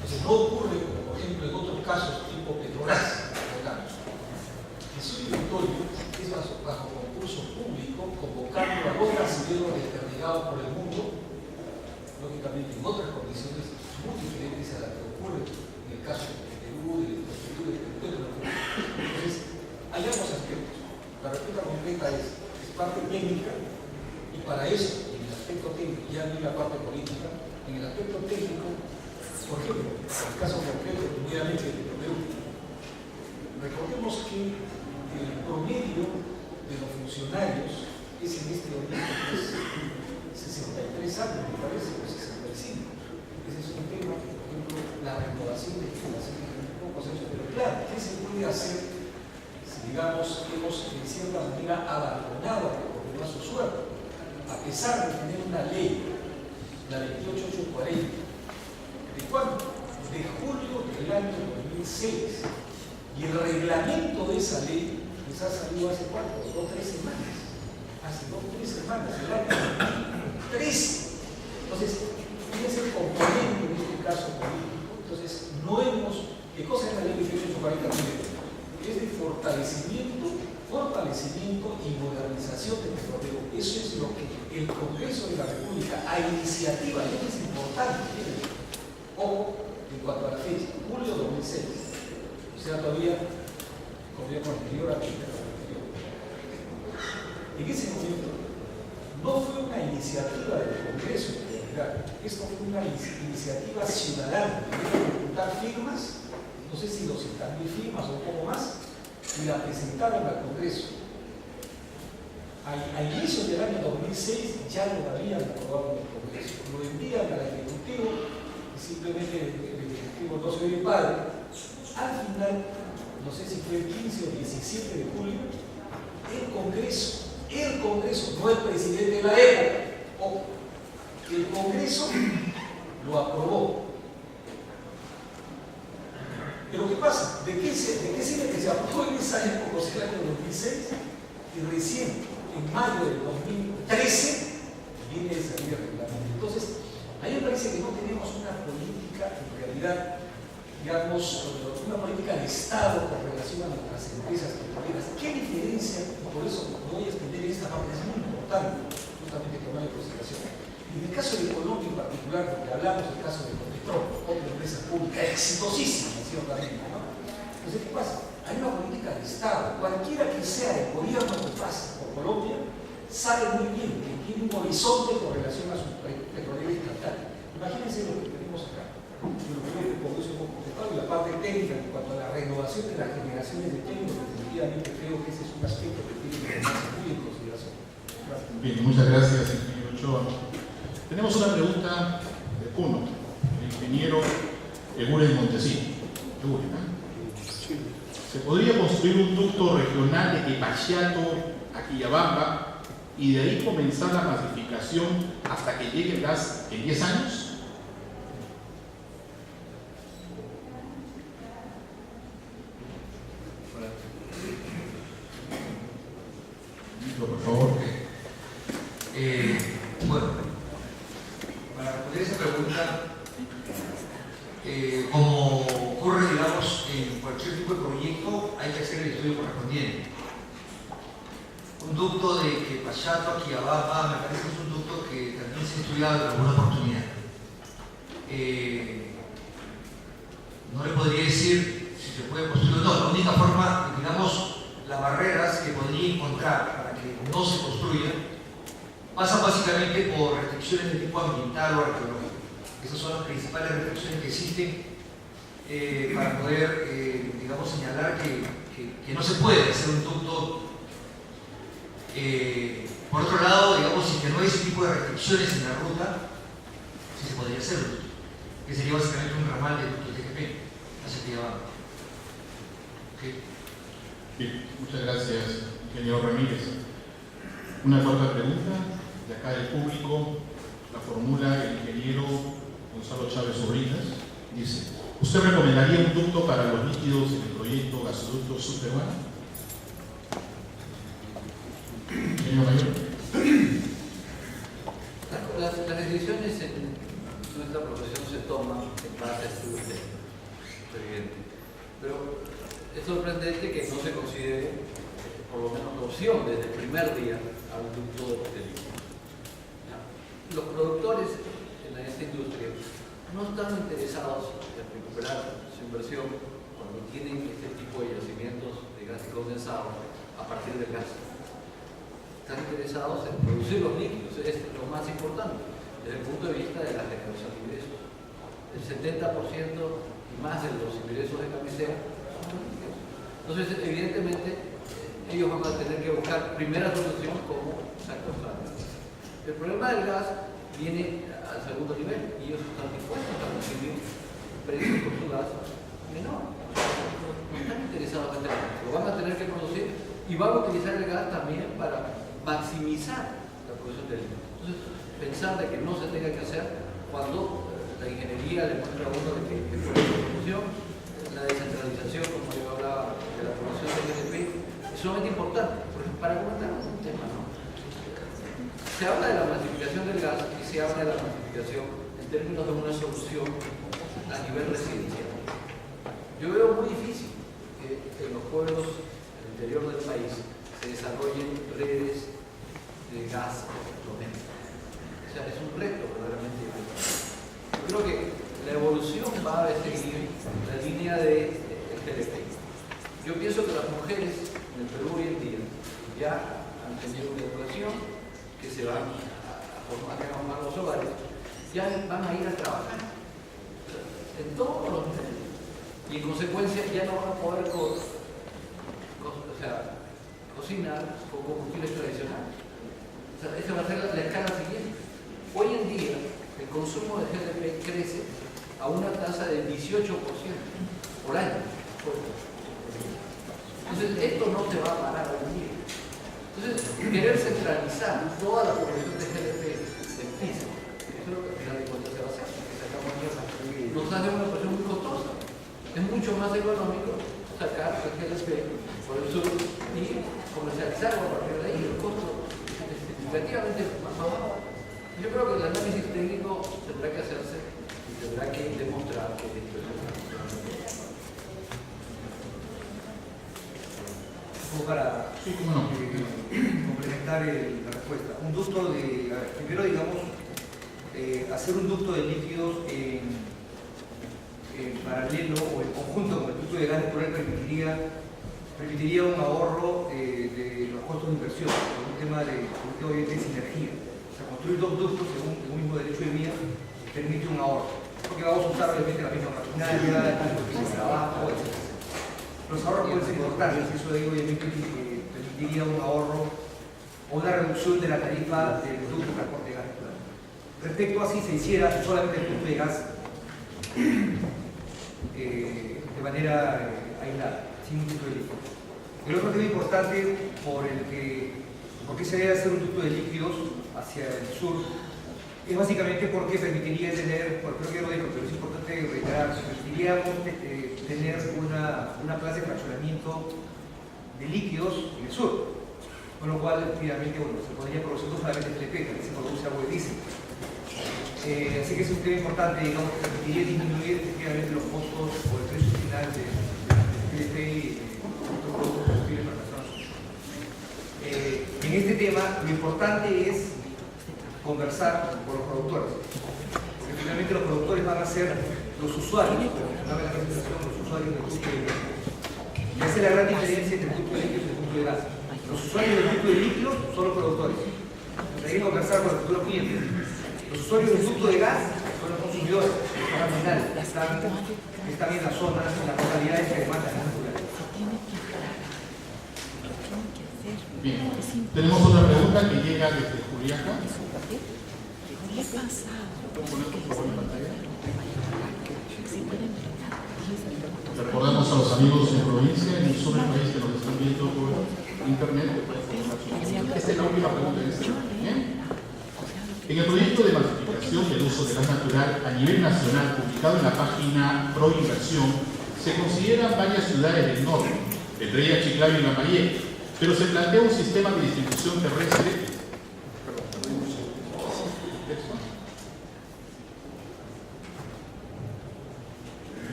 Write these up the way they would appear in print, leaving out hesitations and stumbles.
Entonces no ocurre como por ejemplo en otros casos tipo Petrobras, que su directorio es bajo concurso público, convocando a los brasileños desperdigados por el mundo, lógicamente en otras condiciones muy diferentes a las que ocurren en el caso de Perú, de Perú. Entonces, hay ambos aspectos. La respuesta concreta es parte técnica, y para eso, en el aspecto técnico, ya no en la parte política, en el aspecto técnico, por ejemplo, en el caso concreto, primeramente de Perú, recordemos que el promedio de los funcionarios es en este momento 63 años, me parece, o 65. Ese es un tema que, por ejemplo, la renovación de generaciones de pocos años, pero claro, ¿qué se puede hacer si, digamos, hemos en cierta manera abandonado a su suerte? A pesar de tener una ley, la 28840, ¿de cuándo? De julio del año 2006. Y el reglamento de esa ley les ha salido hace cuánto, 2 o 3 semanas. Hace 2 o 3 semanas, el año 2013. Entonces, es el componente en este caso político. Entonces, no hemos. ¿Qué cosa es la ley 28840? Es de fortalecimiento y modernización del petróleo. Eso es lo que el Congreso de la República, a iniciativa, y es importante, o en cuanto a la fecha, julio de 2006. O sea, todavía gobierno anterior a la anterior. En ese momento no fue una iniciativa del Congreso en realidad, esto fue una iniciativa ciudadana, debieron juntar firmas, no sé si 200.000 firmas o un poco más, y la presentaron al Congreso. A inicios del año 2006 ya lo habían aprobado en el Congreso, lo envían al Ejecutivo y simplemente el Ejecutivo no se oye padre. Al final, no sé si fue el 15 o 17 de julio, el Congreso, no el presidente de la época, el Congreso lo aprobó. Pero ¿qué pasa? ¿De qué sirve que se aprobó en esa época, o sea, el año 2006, y recién, en mayo del 2013, viene a salir el reglamento? Entonces, a mí me parece que no tenemos una política, en realidad, digamos, una política de Estado con relación a nuestras empresas petroleras. ¿Qué diferencia? Y por eso me voy a extender esta parte, es muy importante, justamente tomar en consideración. En el caso de Colombia en particular, porque hablamos del caso de Copetrol, otra empresa pública exitosísima, ciertamente, ¿no? Entonces, ¿qué pasa? Hay una política de Estado. Cualquiera que sea el gobierno que pase por Colombia, sabe muy bien que tiene un horizonte con relación a su petrolera estatal. Imagínense lo que tenemos acá. Lo que por eso hemos contestado, y la parte técnica en cuanto a la renovación de las generaciones de técnicos, definitivamente creo que ese es un aspecto que tiene que tomarse muy en consideración. Gracias. Bien, muchas gracias, ingeniero Ochoa. Tenemos una pregunta de Puno, el ingeniero Eguren Montesino. ¿Se podría construir un ducto regional de Quepachiato a Quillabamba y de ahí comenzar la masificación hasta que llegue el gas en 10 años? Por favor. Bueno, para responder esa pregunta, como ocurre, digamos, en cualquier tipo de proyecto, hay que hacer el estudio correspondiente. Un ducto de Quepachiato a Quillabamba me parece que es un ducto que también se ha estudiado en alguna oportunidad. No le podría decir si se puede construir o no. La única forma, digamos, las barreras que podría encontrar para que no se construya pasan básicamente por restricciones de tipo ambiental o arqueológico. Esas son las principales restricciones que existen para poder, digamos, señalar que no se puede hacer un ducto. Por otro lado, digamos, si que no hay ese tipo de restricciones en la ruta, sí se podría hacer, que sería básicamente un ramal de ducto TGP hacia Quillabamba. ¿Okay? Bien, muchas gracias, ingeniero Ramírez. Una cuarta pregunta de acá del público, la formula el ingeniero Gonzalo Chávez Sobrinas. Dice: ¿usted recomendaría un ducto para los líquidos en el proyecto gasoducto subperuano? Ingeniero Mayor. Las decisiones en nuestra profesión se toman actúan en base a estudios técnicos, es evidente. Pero es sorprendente que no se considere, por lo menos la opción desde el primer día, a un ducto de líquidos. Los productores en esta industria no están interesados en recuperar su inversión cuando tienen este tipo de yacimientos de gas condensado a partir del gas. Están interesados en producir los líquidos, es lo más importante desde el punto de vista de la generación de ingresos. El 70% y más de los ingresos de Camisea son los líquidos. Entonces, evidentemente, ellos van a tener que buscar primera solución como sacos rápidos. El problema del gas viene al segundo nivel y ellos están dispuestos a recibir precios por su gas menor. No están interesados en tenerlo, lo van a tener que producir y van a utilizar el gas también para maximizar la producción de líquidos. Entonces, pensar de que no se tenga que hacer cuando la ingeniería le muestra a uno de que es por la producción, la descentralización, como yo hablaba de la producción de GDP, es sumamente importante. Por ejemplo, para comentar un tema, ¿no? Se habla de la masificación del gas y se habla de la masificación en términos de una solución a nivel residencial. Yo veo muy difícil que en los pueblos del interior del país se desarrollen redes de gas doméstico. O sea, es un reto verdaderamente importante. Yo creo que la evolución va a seguir la línea del GDP. Yo pienso que las mujeres en el Perú hoy en día ya han tenido una educación que se van a formar los hogares, ya van a ir a trabajar en todos los niveles. Y en consecuencia ya no van a poder cocinar con combustibles tradicionales. O sea, esa va a ser la escala siguiente. Hoy en día el consumo de GDP crece a una tasa del 18% por año. Entonces esto no se va a parar hoy en día. Entonces, querer centralizar toda la población de GDP del piso, eso es lo que al final de cuentas se va a hacer, que sacamos mierda. Nos hace una operación muy costosa. Es mucho más económico sacar el GDP por el sur y comercializarlo a partir de ahí. El costo es significativamente más bajo. Yo creo que el análisis técnico tendrá que hacerse y tendrá que demostrar que esto es una. Como para complementar la respuesta. Un ducto de, primero digamos, hacer un ducto de líquidos en paralelo o en conjunto con el ducto de gas natural permitiría un ahorro de los costos de inversión, por un tema de sinergia. O sea, construir dos ductos según un mismo derecho de vía permite un ahorro, porque vamos a usar obviamente la misma maquinaria, el mismo trabajo, etc. Los ahorros pueden ser importantes, eso obviamente permitiría un ahorro o una reducción de la tarifa del ducto de transporte de gas natural. Respecto a si se hiciera solamente el ducto de gas de manera aislada, sin un ducto de líquidos. El otro tema importante por qué se debe hacer un ducto de líquidos hacia el sur es básicamente porque permitiría tener, creo que lo digo, pero es importante reiterar, permitiríamos tener una plaza de fraccionamiento de líquidos en el sur, con lo cual finalmente se podría producir no solamente GDP, también se produce agua de diésel. Así que es un tema importante, digamos, que permitiría disminuir efectivamente los costos o el precio final de GDP y otros productos combustibles para personas. En este tema, lo importante es conversar con los productores, porque finalmente los productores van a ser los usuarios, los usuarios del ducto de líquidos. Y esa es la gran diferencia entre el ducto de líquidos y el ducto de gas. Los usuarios del ducto de líquidos son los productores. Hay que conversar con los futuros clientes. Los usuarios del ducto de gas son los consumidores, al final están en las zonas, en las localidades que demandan gas natural. Bien, tenemos otra pregunta que llega desde Juliaca. ¿Qué pasa? ¿Puedo poner por favor en pantalla? Recordamos a los amigos en provincia, en el sur del país que nos están viendo por internet. Esta es la última pregunta de este. Bien. En el proyecto de masificación del uso de gas natural a nivel nacional publicado en la página Proinversión, se consideran varias ciudades del norte, entre ellas Chiclayo y Lambayeque, pero se plantea un sistema de distribución terrestre.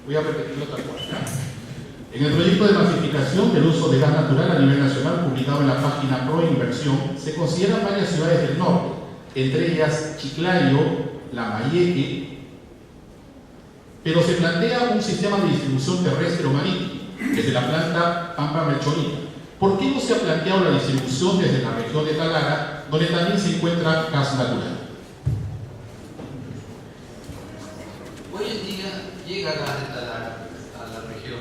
Voy a repetirlo tal cual. En el proyecto de masificación del uso de gas natural a nivel nacional, publicado en la página Pro Inversión, se consideran varias ciudades del norte, entre ellas Chiclayo, Lambayeque, pero se plantea un sistema de distribución terrestre o marítimo, desde la planta Pampa Melchorita. ¿Por qué no se ha planteado la distribución desde la región de Talara, donde también se encuentra gas natural? Hoy en día llega gas de Talara a la región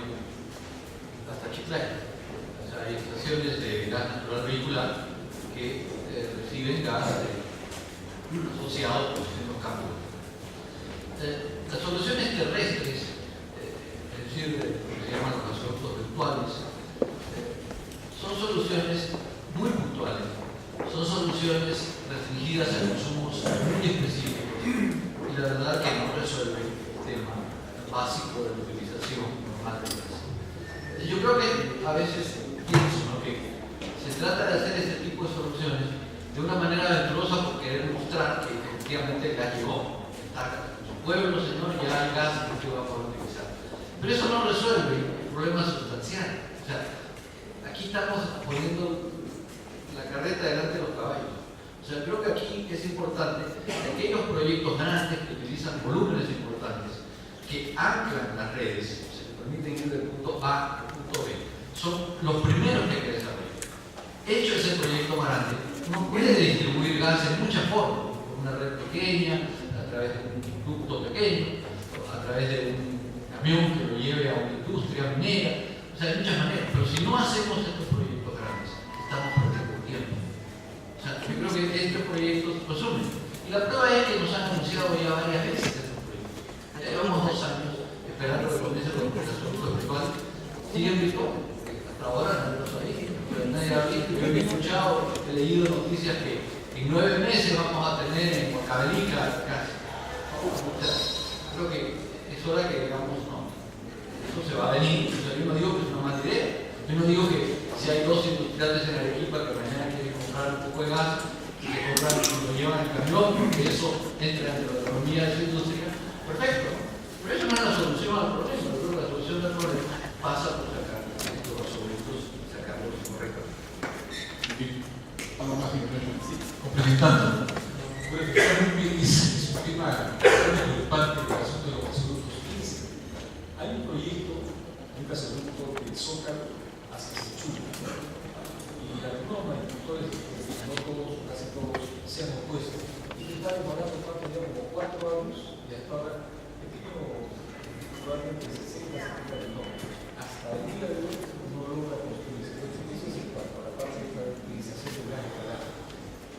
hasta Chiclayo. O sea, hay estaciones de gas natural vehicular que reciben gas asociado en los campos. Las soluciones terrestres, es decir, lo que se llaman los gasoductos virtuales, son soluciones muy puntuales, son soluciones restringidas a consumos muy específicos y la verdad que no resuelve el tema básico de la utilización normal del gas. Yo creo que a veces pienso, ¿no?, que se trata de hacer este tipo de soluciones de una manera aventurosa por querer mostrar que efectivamente el gas llegó. En su pueblo, señor, ya hay gas que usted va a poder utilizar. Pero eso no resuelve el problema sustancial. O sea, aquí estamos poniendo la carreta delante de los caballos. O sea, creo que aquí es importante que aquellos proyectos grandes que utilizan volúmenes importantes, que anclan las redes, se permiten ir del punto A al punto B, son los primeros que hay que desarrollar. Hecho ese proyecto grande, uno puede distribuir gas en muchas formas, por una red pequeña, a través de un ducto pequeño, a través de un camión que lo lleve a una industria minera, o sea, de muchas maneras. Pero si no hacemos estos proyectos grandes, estamos perdiendo tiempo. O sea, yo creo que estos proyectos lo sumen. Y la prueba es que nos han anunciado ya varias veces estos proyectos. Ya llevamos 2 años esperando que comience la implementación virtual. Siguen virtual. Hasta ahora no lo sabía, pero nadie ha visto. Yo he escuchado, he leído noticias que en 9 meses vamos a tener en Huancavelica casi. O sea, creo que es hora que digamos, no, eso se va a venir. O sea, yo no digo que es una mala idea. Yo no digo que si hay 2 industriales en Arequipa que mañana quieren comprar un poco de gas y que compran y lo llevan en el camión, porque eso entra en la economía de esa industria, perfecto. Pero eso no es la solución al problema. Yo creo que la solución del problema pasa por sacar estos gasoductos y sacarlos correctamente. ¿Algo más importante? Sí. Complementando, bueno, está muy bien, es un tema preocupante del asunto de los gasoductos. Fíjense, hay un proyecto, un gasoducto del Zócalo hacia Sechura, y algunos agricultores, no todos, casi todos, se han opuesto. Y que está demorando cuánto ya, como 4 años, y hasta ahora, el tipo probablemente 60, 70 kilómetros. Hasta el día de hoy no logra construirse. Eso es en cuanto a la parte de la utilización del gas natural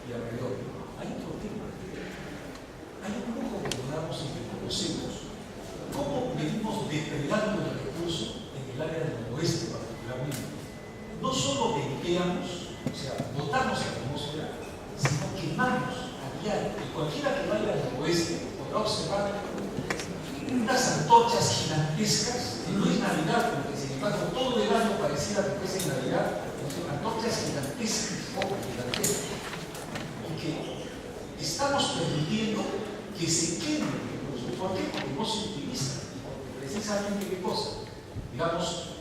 y alrededor. Hay otro tema. Hay un poco que nos damos entre conocemos. ¿Cómo venimos depredando el recurso en el área del noroeste particularmente? No solo venteamos, o sea, botamos a la atmósfera, sino quemamos a diario. Y cualquiera que vaya al noroeste podrá observar unas antorchas gigantescas, que no es Navidad, porque sin embargo todo el año pareciera que fuese Navidad, antorchas gigantescas, gigantescas, y que estamos permitiendo que se quemen el recurso. ¿Por qué? Porque no se utiliza. Porque precisamente, ¿qué cosa? Digamos,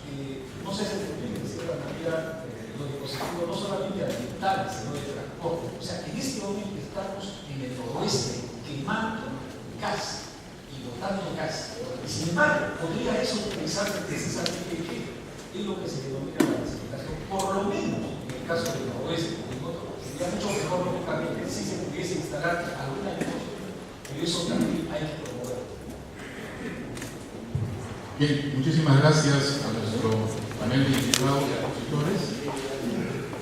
no se hace de cierta manera los dispositivos no solamente ambientales, sino de transporte. O sea, en este momento estamos en el noroeste quemando gas y botando gas. Y sin embargo, podría eso utilizarse precisamente ¿qué? Es lo que se denomina la masificación, por lo menos en el caso del noroeste, porque en otro sería mucho mejor lógicamente si se pudiese instalar alguna cosa, pero eso también hay que promover. Bien, muchísimas gracias a nuestro panel de invitados y expositores.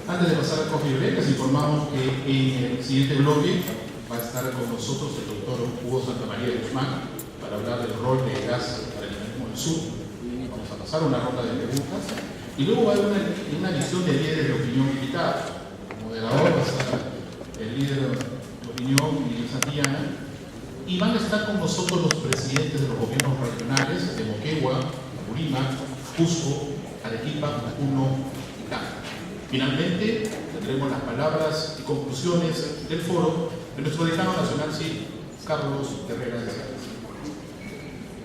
Antes de pasar al coffee break, les informamos que en el siguiente bloque va a estar con nosotros el doctor Hugo Santamaría Guzmán para hablar del rol de gas para el Istmo del Sur. Vamos a pasar una ronda de preguntas y luego va a haber una edición de líderes de opinión invitados. Como moderador va a estar el líder de opinión, Miguel Santillana, y van a estar con nosotros los presidentes de los gobiernos regionales de Moquegua, Apurímac, Cusco, Arequipa, Puno y Tacna. Finalmente, tendremos las palabras y conclusiones del foro de nuestro decano nacional, sí, Carlos Herrera de Sáenz.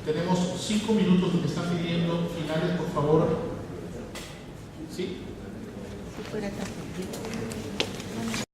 Tenemos 5 minutos, me están pidiendo finales, por favor. ¿Sí? Si fuera tan poquito.